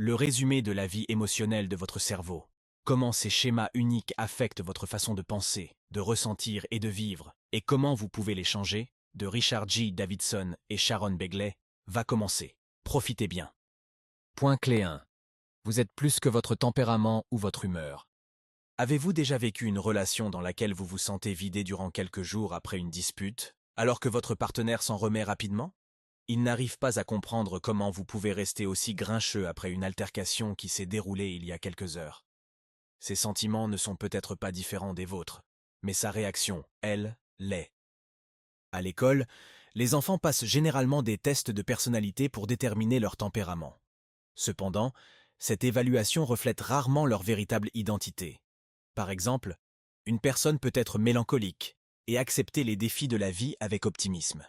le résumé de la vie émotionnelle de votre cerveau. Comment ces schémas uniques affectent votre façon de penser, de ressentir et de vivre, et comment vous pouvez les changer, de Richard J. Davidson et Sharon Begley, va commencer. Profitez bien. Point clé 1. Vous êtes plus que votre tempérament ou votre humeur. Avez-vous déjà vécu une relation dans laquelle vous vous sentez vidé durant quelques jours après une dispute, alors que votre partenaire s'en remet rapidement? Il n'arrive pas à comprendre comment vous pouvez rester aussi grincheux après une altercation qui s'est déroulée il y a quelques heures. Ses sentiments ne sont peut-être pas différents des vôtres, mais sa réaction, elle, l'est. À l'école, les enfants passent généralement des tests de personnalité pour déterminer leur tempérament. Cependant, cette évaluation reflète rarement leur véritable identité. Par exemple, une personne peut être mélancolique et accepter les défis de la vie avec optimisme.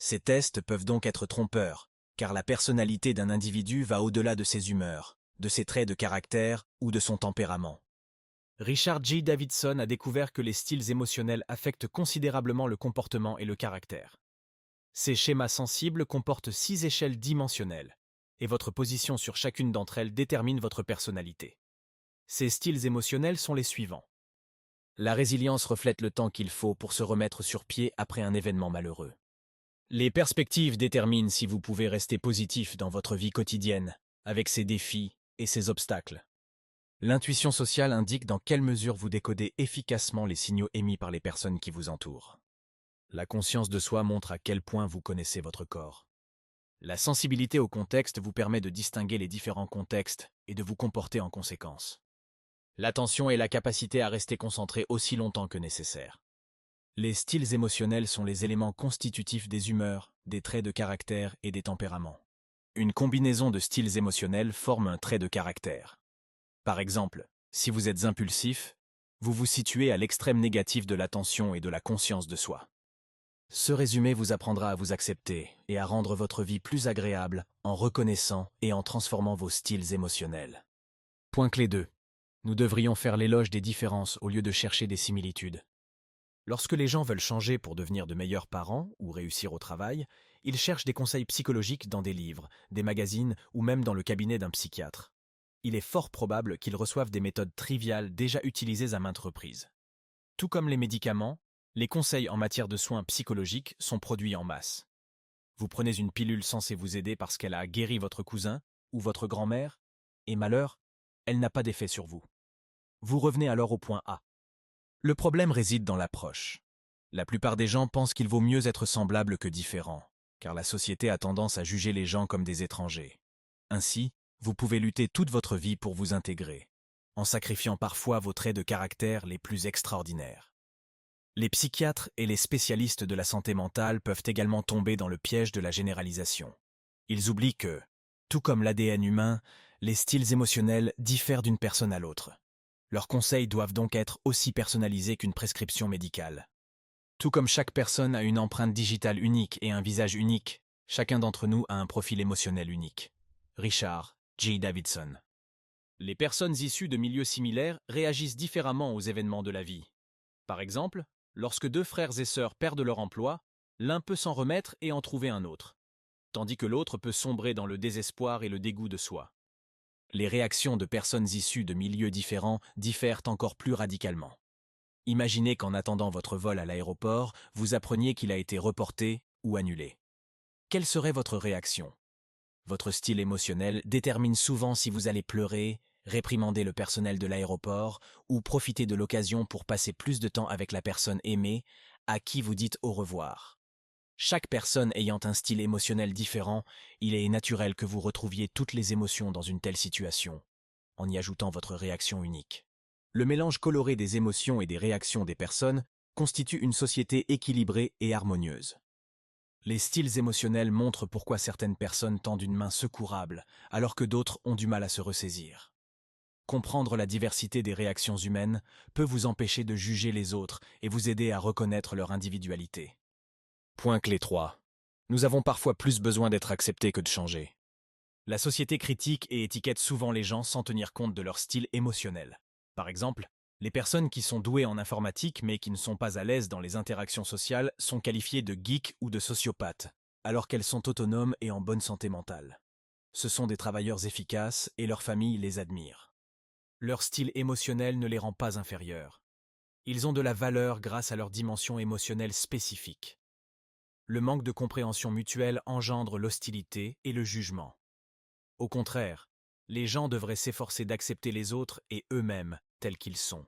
Ces tests peuvent donc être trompeurs, car la personnalité d'un individu va au-delà de ses humeurs, de ses traits de caractère ou de son tempérament. Richard J. Davidson a découvert que les styles émotionnels affectent considérablement le comportement et le caractère. Ces schémas sensibles comportent 6 échelles dimensionnelles, et votre position sur chacune d'entre elles détermine votre personnalité. Ces styles émotionnels sont les suivants. La résilience reflète le temps qu'il faut pour se remettre sur pied après un événement malheureux. Les perspectives déterminent si vous pouvez rester positif dans votre vie quotidienne, avec ses défis et ses obstacles. L'intuition sociale indique dans quelle mesure vous décodez efficacement les signaux émis par les personnes qui vous entourent. La conscience de soi montre à quel point vous connaissez votre corps. La sensibilité au contexte vous permet de distinguer les différents contextes et de vous comporter en conséquence. L'attention est la capacité à rester concentré aussi longtemps que nécessaire. Les styles émotionnels sont les éléments constitutifs des humeurs, des traits de caractère et des tempéraments. Une combinaison de styles émotionnels forme un trait de caractère. Par exemple, si vous êtes impulsif, vous vous situez à l'extrême négatif de l'attention et de la conscience de soi. Ce résumé vous apprendra à vous accepter et à rendre votre vie plus agréable en reconnaissant et en transformant vos styles émotionnels. Point clé 2. Nous devrions faire l'éloge des différences au lieu de chercher des similitudes. Lorsque les gens veulent changer pour devenir de meilleurs parents ou réussir au travail, ils cherchent des conseils psychologiques dans des livres, des magazines ou même dans le cabinet d'un psychiatre. Il est fort probable qu'ils reçoivent des méthodes triviales déjà utilisées à maintes reprises. Tout comme les médicaments, les conseils en matière de soins psychologiques sont produits en masse. Vous prenez une pilule censée vous aider parce qu'elle a guéri votre cousin ou votre grand-mère, et malheur, elle n'a pas d'effet sur vous. Vous revenez alors au point A. Le problème réside dans l'approche. La plupart des gens pensent qu'il vaut mieux être semblable que différent, car la société a tendance à juger les gens comme des étrangers. Ainsi, vous pouvez lutter toute votre vie pour vous intégrer, en sacrifiant parfois vos traits de caractère les plus extraordinaires. Les psychiatres et les spécialistes de la santé mentale peuvent également tomber dans le piège de la généralisation. Ils oublient que, tout comme l'ADN humain, les styles émotionnels diffèrent d'une personne à l'autre. Leurs conseils doivent donc être aussi personnalisés qu'une prescription médicale. Tout comme chaque personne a une empreinte digitale unique et un visage unique, chacun d'entre nous a un profil émotionnel unique. Richard J. Davidson. Les personnes issues de milieux similaires réagissent différemment aux événements de la vie. Par exemple, lorsque 2 frères et sœurs perdent leur emploi, l'un peut s'en remettre et en trouver un autre, tandis que l'autre peut sombrer dans le désespoir et le dégoût de soi. Les réactions de personnes issues de milieux différents diffèrent encore plus radicalement. Imaginez qu'en attendant votre vol à l'aéroport, vous appreniez qu'il a été reporté ou annulé. Quelle serait votre réaction? Votre style émotionnel détermine souvent si vous allez pleurer, réprimander le personnel de l'aéroport ou profiter de l'occasion pour passer plus de temps avec la personne aimée, à qui vous dites au revoir. Chaque personne ayant un style émotionnel différent, il est naturel que vous retrouviez toutes les émotions dans une telle situation, en y ajoutant votre réaction unique. Le mélange coloré des émotions et des réactions des personnes constitue une société équilibrée et harmonieuse. Les styles émotionnels montrent pourquoi certaines personnes tendent une main secourable, alors que d'autres ont du mal à se ressaisir. Comprendre la diversité des réactions humaines peut vous empêcher de juger les autres et vous aider à reconnaître leur individualité. Point clé 3. Nous avons parfois plus besoin d'être acceptés que de changer. La société critique et étiquette souvent les gens sans tenir compte de leur style émotionnel. Par exemple, les personnes qui sont douées en informatique mais qui ne sont pas à l'aise dans les interactions sociales sont qualifiées de geeks ou de sociopathes, alors qu'elles sont autonomes et en bonne santé mentale. Ce sont des travailleurs efficaces et leurs familles les admirent. Leur style émotionnel ne les rend pas inférieurs. Ils ont de la valeur grâce à leur dimension émotionnelle spécifique. Le manque de compréhension mutuelle engendre l'hostilité et le jugement. Au contraire, les gens devraient s'efforcer d'accepter les autres et eux-mêmes tels qu'ils sont.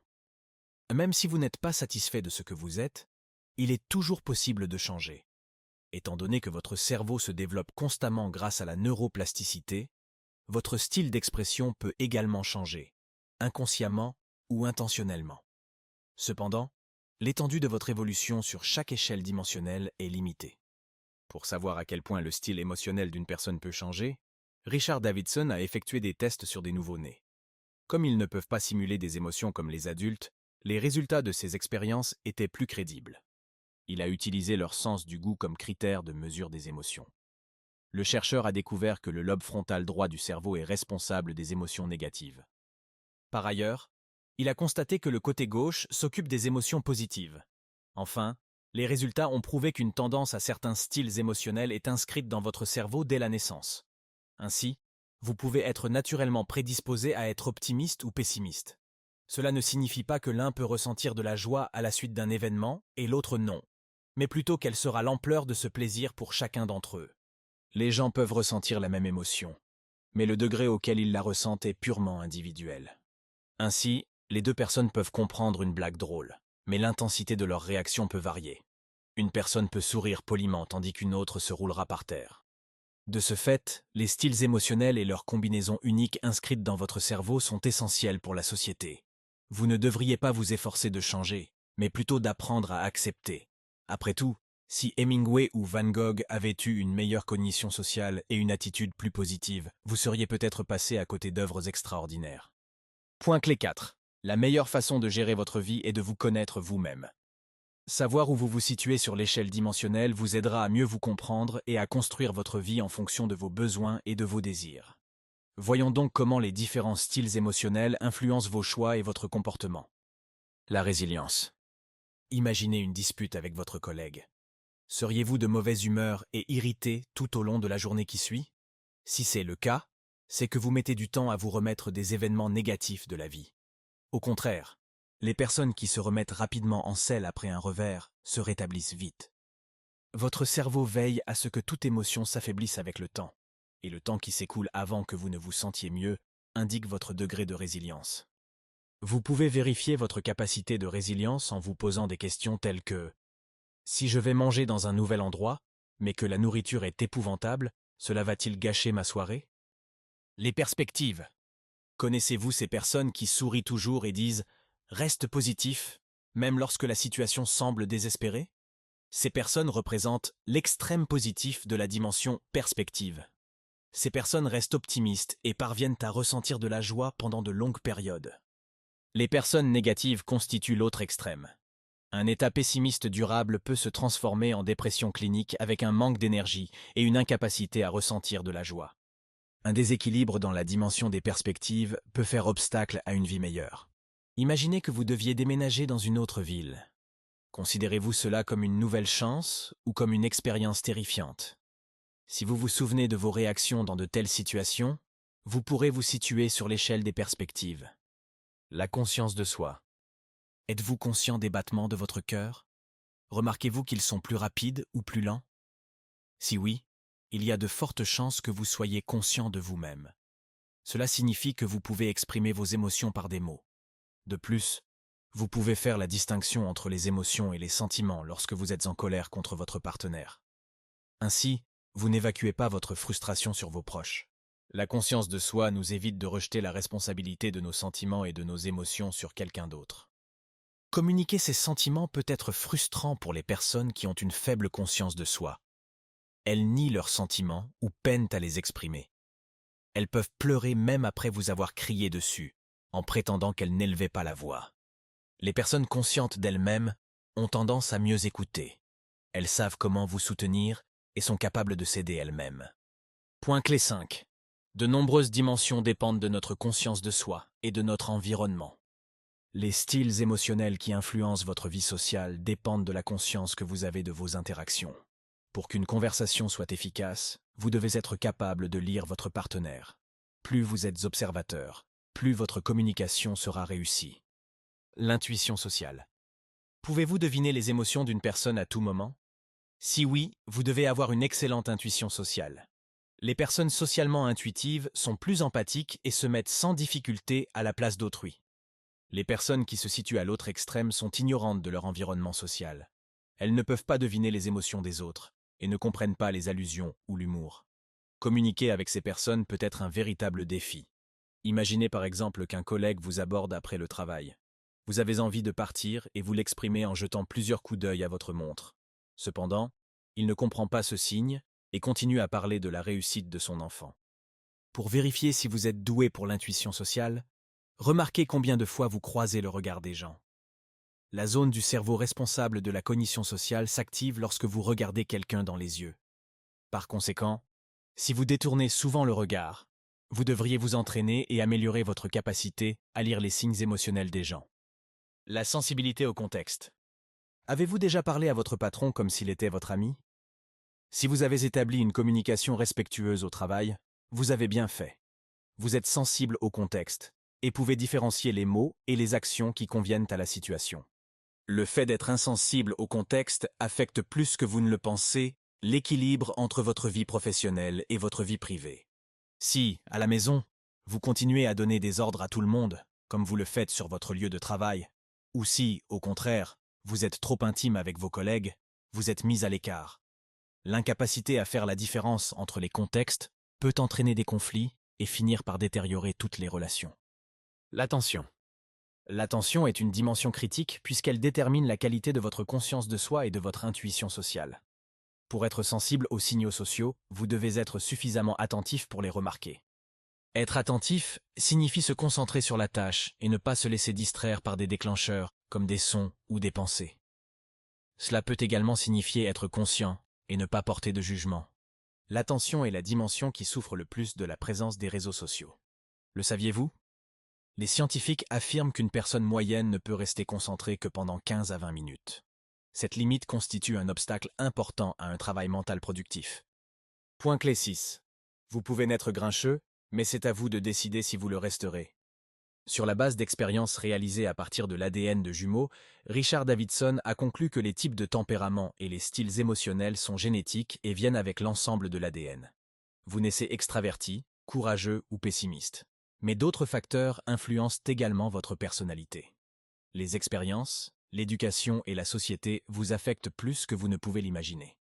Même si vous n'êtes pas satisfait de ce que vous êtes, il est toujours possible de changer. Étant donné que votre cerveau se développe constamment grâce à la neuroplasticité, votre style d'expression peut également changer, inconsciemment ou intentionnellement. Cependant, l'étendue de votre évolution sur chaque échelle dimensionnelle est limitée. Pour savoir à quel point le style émotionnel d'une personne peut changer, Richard Davidson a effectué des tests sur des nouveau-nés. Comme ils ne peuvent pas simuler des émotions comme les adultes, les résultats de ces expériences étaient plus crédibles. Il a utilisé leur sens du goût comme critère de mesure des émotions. Le chercheur a découvert que le lobe frontal droit du cerveau est responsable des émotions négatives. Par ailleurs, il a constaté que le côté gauche s'occupe des émotions positives. Enfin, les résultats ont prouvé qu'une tendance à certains styles émotionnels est inscrite dans votre cerveau dès la naissance. Ainsi, vous pouvez être naturellement prédisposé à être optimiste ou pessimiste. Cela ne signifie pas que l'un peut ressentir de la joie à la suite d'un événement et l'autre non, mais plutôt quelle sera l'ampleur de ce plaisir pour chacun d'entre eux. Les gens peuvent ressentir la même émotion, mais le degré auquel ils la ressentent est purement individuel. Ainsi, les deux personnes peuvent comprendre une blague drôle, mais l'intensité de leur réaction peut varier. Une personne peut sourire poliment tandis qu'une autre se roulera par terre. De ce fait, les styles émotionnels et leurs combinaisons uniques inscrites dans votre cerveau sont essentiels pour la société. Vous ne devriez pas vous efforcer de changer, mais plutôt d'apprendre à accepter. Après tout, si Hemingway ou Van Gogh avaient eu une meilleure cognition sociale et une attitude plus positive, vous seriez peut-être passé à côté d'œuvres extraordinaires. Point clé 4. La meilleure façon de gérer votre vie est de vous connaître vous-même. Savoir où vous vous situez sur l'échelle dimensionnelle vous aidera à mieux vous comprendre et à construire votre vie en fonction de vos besoins et de vos désirs. Voyons donc comment les différents styles émotionnels influencent vos choix et votre comportement. La résilience. Imaginez une dispute avec votre collègue. Seriez-vous de mauvaise humeur et irrité tout au long de la journée qui suit? Si c'est le cas, c'est que vous mettez du temps à vous remettre des événements négatifs de la vie. Au contraire, les personnes qui se remettent rapidement en selle après un revers se rétablissent vite. Votre cerveau veille à ce que toute émotion s'affaiblisse avec le temps, et le temps qui s'écoule avant que vous ne vous sentiez mieux indique votre degré de résilience. Vous pouvez vérifier votre capacité de résilience en vous posant des questions telles que « Si je vais manger dans un nouvel endroit, mais que la nourriture est épouvantable, cela va-t-il gâcher ma soirée ?» Les perspectives. Connaissez-vous ces personnes qui sourient toujours et disent « Reste positif », même lorsque la situation semble désespérée? Ces personnes représentent l'extrême positif de la dimension perspective. Ces personnes restent optimistes et parviennent à ressentir de la joie pendant de longues périodes. Les personnes négatives constituent l'autre extrême. Un état pessimiste durable peut se transformer en dépression clinique avec un manque d'énergie et une incapacité à ressentir de la joie. Un déséquilibre dans la dimension des perspectives peut faire obstacle à une vie meilleure. Imaginez que vous deviez déménager dans une autre ville. Considérez-vous cela comme une nouvelle chance ou comme une expérience terrifiante? Si vous vous souvenez de vos réactions dans de telles situations, vous pourrez vous situer sur l'échelle des perspectives. La conscience de soi. Êtes-vous conscient des battements de votre cœur? Remarquez-vous qu'ils sont plus rapides ou plus lents? Si oui, il y a de fortes chances que vous soyez conscient de vous-même. Cela signifie que vous pouvez exprimer vos émotions par des mots. De plus, vous pouvez faire la distinction entre les émotions et les sentiments lorsque vous êtes en colère contre votre partenaire. Ainsi, vous n'évacuez pas votre frustration sur vos proches. La conscience de soi nous évite de rejeter la responsabilité de nos sentiments et de nos émotions sur quelqu'un d'autre. Communiquer ses sentiments peut être frustrant pour les personnes qui ont une faible conscience de soi. Elles nient leurs sentiments ou peinent à les exprimer. Elles peuvent pleurer même après vous avoir crié dessus, en prétendant qu'elles n'élevaient pas la voix. Les personnes conscientes d'elles-mêmes ont tendance à mieux écouter. Elles savent comment vous soutenir et sont capables de s'aider elles-mêmes. Point clé 5. De nombreuses dimensions dépendent de notre conscience de soi et de notre environnement. Les styles émotionnels qui influencent votre vie sociale dépendent de la conscience que vous avez de vos interactions. Pour qu'une conversation soit efficace, vous devez être capable de lire votre partenaire. Plus vous êtes observateur, plus votre communication sera réussie. L'intuition sociale. Pouvez-vous deviner les émotions d'une personne à tout moment? Si oui, vous devez avoir une excellente intuition sociale. Les personnes socialement intuitives sont plus empathiques et se mettent sans difficulté à la place d'autrui. Les personnes qui se situent à l'autre extrême sont ignorantes de leur environnement social. Elles ne peuvent pas deviner les émotions des autres et ne comprennent pas les allusions ou l'humour. Communiquer avec ces personnes peut être un véritable défi. Imaginez par exemple qu'un collègue vous aborde après le travail. Vous avez envie de partir et vous l'exprimez en jetant plusieurs coups d'œil à votre montre. Cependant, il ne comprend pas ce signe et continue à parler de la réussite de son enfant. Pour vérifier si vous êtes doué pour l'intuition sociale, remarquez combien de fois vous croisez le regard des gens. La zone du cerveau responsable de la cognition sociale s'active lorsque vous regardez quelqu'un dans les yeux. Par conséquent, si vous détournez souvent le regard, vous devriez vous entraîner et améliorer votre capacité à lire les signes émotionnels des gens. La sensibilité au contexte. Avez-vous déjà parlé à votre patron comme s'il était votre ami? Si vous avez établi une communication respectueuse au travail, vous avez bien fait. Vous êtes sensible au contexte et pouvez différencier les mots et les actions qui conviennent à la situation. Le fait d'être insensible au contexte affecte plus que vous ne le pensez l'équilibre entre votre vie professionnelle et votre vie privée. Si, à la maison, vous continuez à donner des ordres à tout le monde, comme vous le faites sur votre lieu de travail, ou si, au contraire, vous êtes trop intime avec vos collègues, vous êtes mis à l'écart. L'incapacité à faire la différence entre les contextes peut entraîner des conflits et finir par détériorer toutes les relations. L'attention. L'attention est une dimension critique puisqu'elle détermine la qualité de votre conscience de soi et de votre intuition sociale. Pour être sensible aux signaux sociaux, vous devez être suffisamment attentif pour les remarquer. Être attentif signifie se concentrer sur la tâche et ne pas se laisser distraire par des déclencheurs comme des sons ou des pensées. Cela peut également signifier être conscient et ne pas porter de jugement. L'attention est la dimension qui souffre le plus de la présence des réseaux sociaux. Le saviez-vous? Les scientifiques affirment qu'une personne moyenne ne peut rester concentrée que pendant 15 à 20 minutes. Cette limite constitue un obstacle important à un travail mental productif. Point clé 6. Vous pouvez naître grincheux, mais c'est à vous de décider si vous le resterez. Sur la base d'expériences réalisées à partir de l'ADN de jumeaux, Richard Davidson a conclu que les types de tempérament et les styles émotionnels sont génétiques et viennent avec l'ensemble de l'ADN. Vous naissez extraverti, courageux ou pessimiste. Mais d'autres facteurs influencent également votre personnalité. Les expériences, l'éducation et la société vous affectent plus que vous ne pouvez l'imaginer.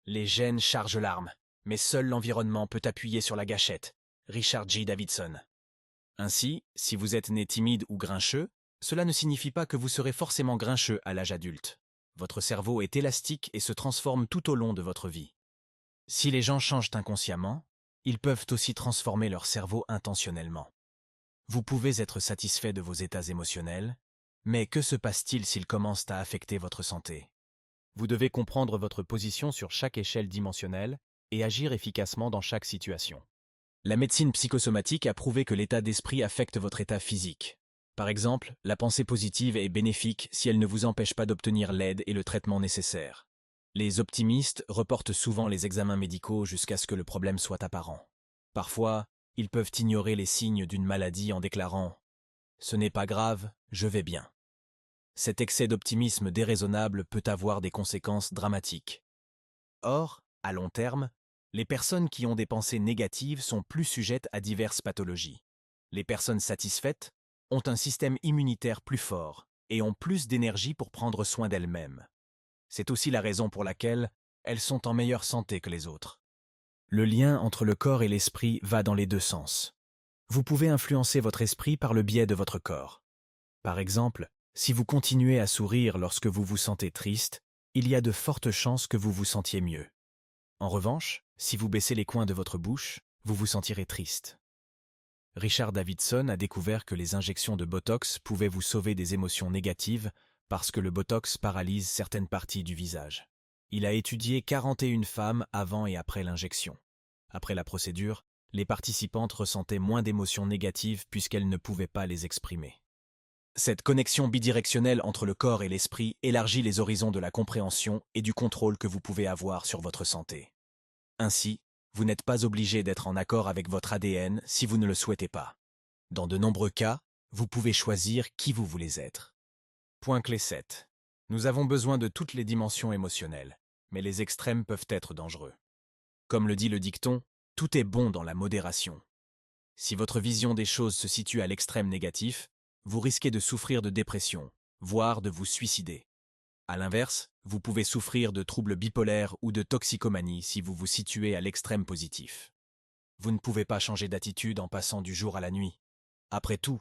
Les gènes chargent l'arme, mais seul l'environnement peut appuyer sur la gâchette. Richard J. Davidson. Ainsi, si vous êtes né timide ou grincheux, cela ne signifie pas que vous serez forcément grincheux à l'âge adulte. Votre cerveau est élastique et se transforme tout au long de votre vie. Si les gens changent inconsciemment, ils peuvent aussi transformer leur cerveau intentionnellement. Vous pouvez être satisfait de vos états émotionnels, mais que se passe-t-il s'ils commencent à affecter votre santé? Vous devez comprendre votre position sur chaque échelle dimensionnelle et agir efficacement dans chaque situation. La médecine psychosomatique a prouvé que l'état d'esprit affecte votre état physique. Par exemple, la pensée positive est bénéfique si elle ne vous empêche pas d'obtenir l'aide et le traitement nécessaires. Les optimistes reportent souvent les examens médicaux jusqu'à ce que le problème soit apparent. Parfois, ils peuvent ignorer les signes d'une maladie en déclarant « Ce n'est pas grave, je vais bien ». Cet excès d'optimisme déraisonnable peut avoir des conséquences dramatiques. Or, à long terme, les personnes qui ont des pensées négatives sont plus sujettes à diverses pathologies. Les personnes satisfaites ont un système immunitaire plus fort et ont plus d'énergie pour prendre soin d'elles-mêmes. C'est aussi la raison pour laquelle elles sont en meilleure santé que les autres. Le lien entre le corps et l'esprit va dans les deux sens. Vous pouvez influencer votre esprit par le biais de votre corps. Par exemple, si vous continuez à sourire lorsque vous vous sentez triste, il y a de fortes chances que vous vous sentiez mieux. En revanche, si vous baissez les coins de votre bouche, vous vous sentirez triste. Richard Davidson a découvert que les injections de Botox pouvaient vous sauver des émotions négatives parce que le Botox paralyse certaines parties du visage. Il a étudié 41 femmes avant et après l'injection. Après la procédure, les participantes ressentaient moins d'émotions négatives puisqu'elles ne pouvaient pas les exprimer. Cette connexion bidirectionnelle entre le corps et l'esprit élargit les horizons de la compréhension et du contrôle que vous pouvez avoir sur votre santé. Ainsi, Vous n'êtes pas obligé d'être en accord avec votre ADN si vous ne le souhaitez pas. Dans de nombreux cas, vous pouvez choisir qui vous voulez être. Point clé 7. Nous avons besoin de toutes les dimensions émotionnelles, mais les extrêmes peuvent être dangereux. Comme le dit le dicton, tout est bon dans la modération. Si votre vision des choses se situe à l'extrême négatif, vous risquez de souffrir de dépression, voire de vous suicider. À l'inverse, vous pouvez souffrir de troubles bipolaires ou de toxicomanie si vous vous situez à l'extrême positif. Vous ne pouvez pas changer d'attitude en passant du jour à la nuit. Après tout,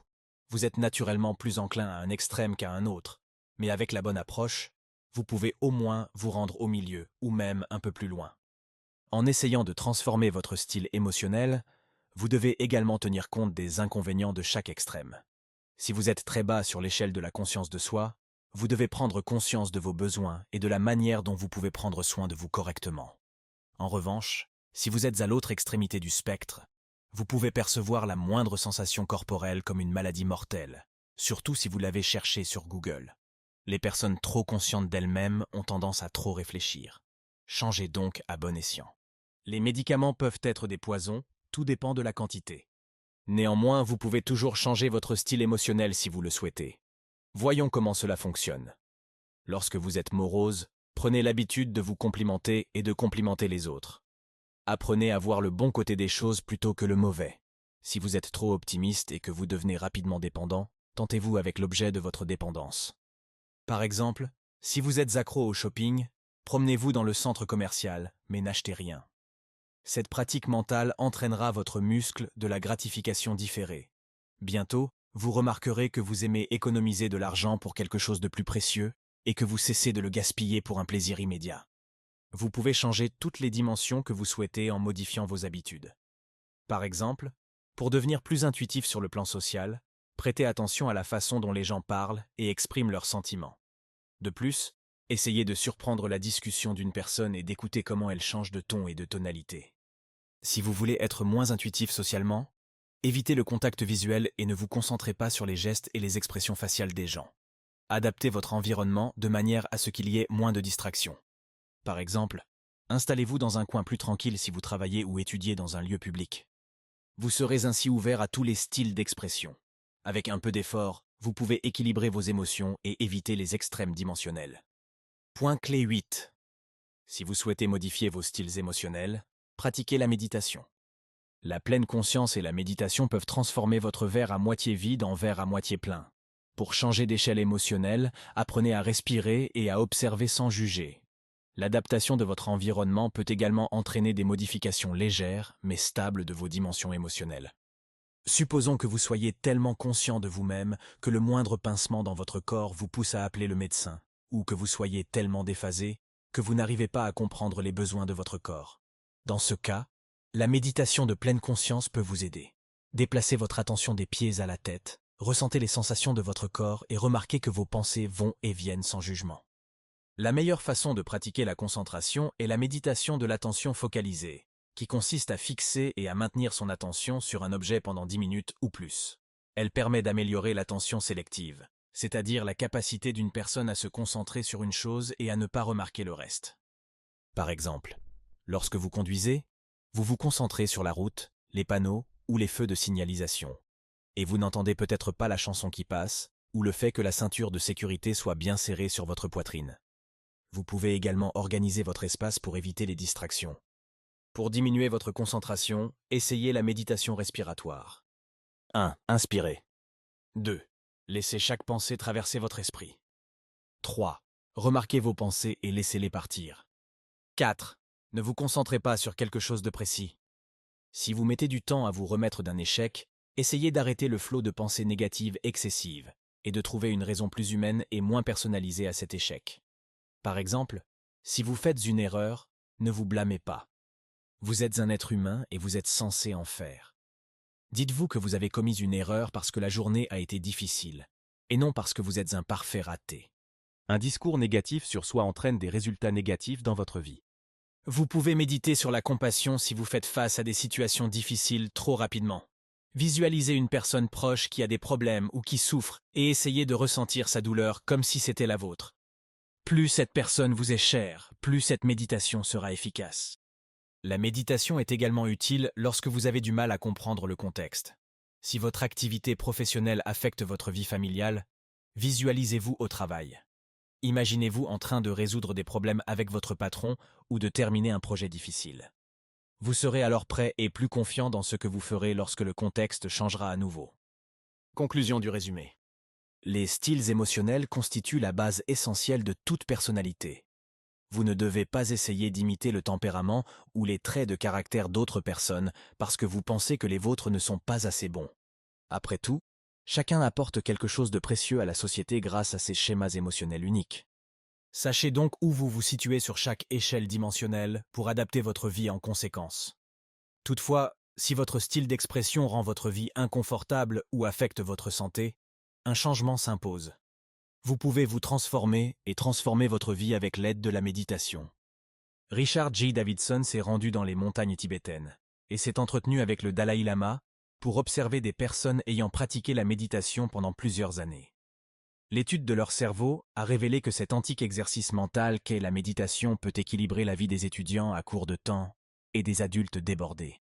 vous êtes naturellement plus enclin à un extrême qu'à un autre, mais avec la bonne approche, vous pouvez au moins vous rendre au milieu ou même un peu plus loin. En essayant de transformer votre style émotionnel, vous devez également tenir compte des inconvénients de chaque extrême. Si vous êtes très bas sur l'échelle de la conscience de soi, vous devez prendre conscience de vos besoins et de la manière dont vous pouvez prendre soin de vous correctement. En revanche, si vous êtes à l'autre extrémité du spectre, vous pouvez percevoir la moindre sensation corporelle comme une maladie mortelle, surtout si vous l'avez cherchée sur Google. Les personnes trop conscientes d'elles-mêmes ont tendance à trop réfléchir. Changez donc à bon escient. Les médicaments peuvent être des poisons, tout dépend de la quantité. Néanmoins, vous pouvez toujours changer votre style émotionnel si vous le souhaitez. Voyons comment cela fonctionne. Lorsque vous êtes morose, prenez l'habitude de vous complimenter et de complimenter les autres. Apprenez à voir le bon côté des choses plutôt que le mauvais. Si vous êtes trop optimiste et que vous devenez rapidement dépendant, tentez-vous avec l'objet de votre dépendance. Par exemple, si vous êtes accro au shopping, promenez-vous dans le centre commercial, mais n'achetez rien. Cette pratique mentale entraînera votre muscle de la gratification différée. Bientôt, vous remarquerez que vous aimez économiser de l'argent pour quelque chose de plus précieux et que vous cessez de le gaspiller pour un plaisir immédiat. Vous pouvez changer toutes les dimensions que vous souhaitez en modifiant vos habitudes. Par exemple, pour devenir plus intuitif sur le plan social, prêtez attention à la façon dont les gens parlent et expriment leurs sentiments. De plus, essayez de surprendre la discussion d'une personne et d'écouter comment elle change de ton et de tonalité. Si vous voulez être moins intuitif socialement, évitez le contact visuel et ne vous concentrez pas sur les gestes et les expressions faciales des gens. Adaptez votre environnement de manière à ce qu'il y ait moins de distractions. Par exemple, installez-vous dans un coin plus tranquille si vous travaillez ou étudiez dans un lieu public. Vous serez ainsi ouvert à tous les styles d'expression. Avec un peu d'effort, vous pouvez équilibrer vos émotions et éviter les extrêmes dimensionnels. Point clé 8. Si vous souhaitez modifier vos styles émotionnels, pratiquez la méditation. La pleine conscience et la méditation peuvent transformer votre verre à moitié vide en verre à moitié plein. Pour changer d'échelle émotionnelle, apprenez à respirer et à observer sans juger. L'adaptation de votre environnement peut également entraîner des modifications légères mais stables de vos dimensions émotionnelles. Supposons que vous soyez tellement conscient de vous-même que le moindre pincement dans votre corps vous pousse à appeler le médecin, ou que vous soyez tellement déphasé que vous n'arrivez pas à comprendre les besoins de votre corps. Dans ce cas, la méditation de pleine conscience peut vous aider. Déplacez votre attention des pieds à la tête, ressentez les sensations de votre corps et remarquez que vos pensées vont et viennent sans jugement. La meilleure façon de pratiquer la concentration est la méditation de l'attention focalisée, qui consiste à fixer et à maintenir son attention sur un objet pendant 10 minutes ou plus. Elle permet d'améliorer l'attention sélective, c'est-à-dire la capacité d'une personne à se concentrer sur une chose et à ne pas remarquer le reste. Par exemple, lorsque vous conduisez, vous vous concentrez sur la route, les panneaux ou les feux de signalisation. Et vous n'entendez peut-être pas la chanson qui passe ou le fait que la ceinture de sécurité soit bien serrée sur votre poitrine. Vous pouvez également organiser votre espace pour éviter les distractions. Pour diminuer votre concentration, essayez la méditation respiratoire. 1. Inspirez. 2. Laissez chaque pensée traverser votre esprit. 3. Remarquez vos pensées et laissez-les partir. 4. Ne vous concentrez pas sur quelque chose de précis. Si vous mettez du temps à vous remettre d'un échec, essayez d'arrêter le flot de pensées négatives excessives et de trouver une raison plus humaine et moins personnalisée à cet échec. Par exemple, si vous faites une erreur, ne vous blâmez pas. Vous êtes un être humain et vous êtes censé en faire. Dites-vous que vous avez commis une erreur parce que la journée a été difficile, et non parce que vous êtes un parfait raté. Un discours négatif sur soi entraîne des résultats négatifs dans votre vie. Vous pouvez méditer sur la compassion si vous faites face à des situations difficiles trop rapidement. Visualisez une personne proche qui a des problèmes ou qui souffre et essayez de ressentir sa douleur comme si c'était la vôtre. Plus cette personne vous est chère, plus cette méditation sera efficace. La méditation est également utile lorsque vous avez du mal à comprendre le contexte. Si votre activité professionnelle affecte votre vie familiale, visualisez-vous au travail. Imaginez-vous en train de résoudre des problèmes avec votre patron ou de terminer un projet difficile. Vous serez alors prêt et plus confiant dans ce que vous ferez lorsque le contexte changera à nouveau. Conclusion du résumé. Les styles émotionnels constituent la base essentielle de toute personnalité. Vous ne devez pas essayer d'imiter le tempérament ou les traits de caractère d'autres personnes parce que vous pensez que les vôtres ne sont pas assez bons. Après tout, chacun apporte quelque chose de précieux à la société grâce à ses schémas émotionnels uniques. Sachez donc où vous vous situez sur chaque échelle dimensionnelle pour adapter votre vie en conséquence. Toutefois, si votre style d'expression rend votre vie inconfortable ou affecte votre santé, un changement s'impose. Vous pouvez vous transformer et transformer votre vie avec l'aide de la méditation. Richard J. Davidson s'est rendu dans les montagnes tibétaines et s'est entretenu avec le Dalai Lama pour observer des personnes ayant pratiqué la méditation pendant plusieurs années. L'étude de leur cerveau a révélé que cet antique exercice mental qu'est la méditation peut équilibrer la vie des étudiants à court de temps et des adultes débordés.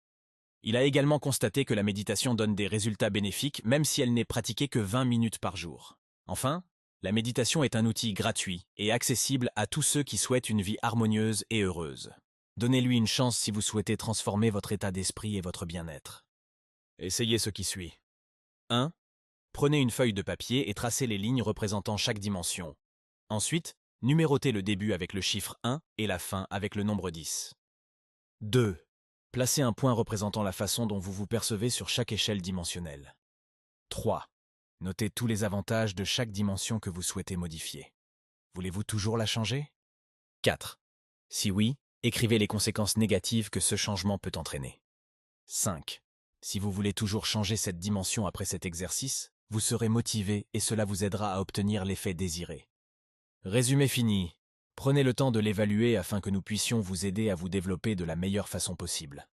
Il a également constaté que la méditation donne des résultats bénéfiques même si elle n'est pratiquée que 20 minutes par jour. Enfin, la méditation est un outil gratuit et accessible à tous ceux qui souhaitent une vie harmonieuse et heureuse. Donnez-lui une chance si vous souhaitez transformer votre état d'esprit et votre bien-être. Essayez ce qui suit. 1. Prenez une feuille de papier et tracez les lignes représentant chaque dimension. Ensuite, numérotez le début avec le chiffre 1 et la fin avec le nombre 10. 2. Placez un point représentant la façon dont vous vous percevez sur chaque échelle dimensionnelle. 3. Notez tous les avantages de chaque dimension que vous souhaitez modifier. Voulez-vous toujours la changer? 4. Si oui, écrivez les conséquences négatives que ce changement peut entraîner. 5. Si vous voulez toujours changer cette dimension après cet exercice, vous serez motivé et cela vous aidera à obtenir l'effet désiré. Résumé fini. Prenez le temps de l'évaluer afin que nous puissions vous aider à vous développer de la meilleure façon possible.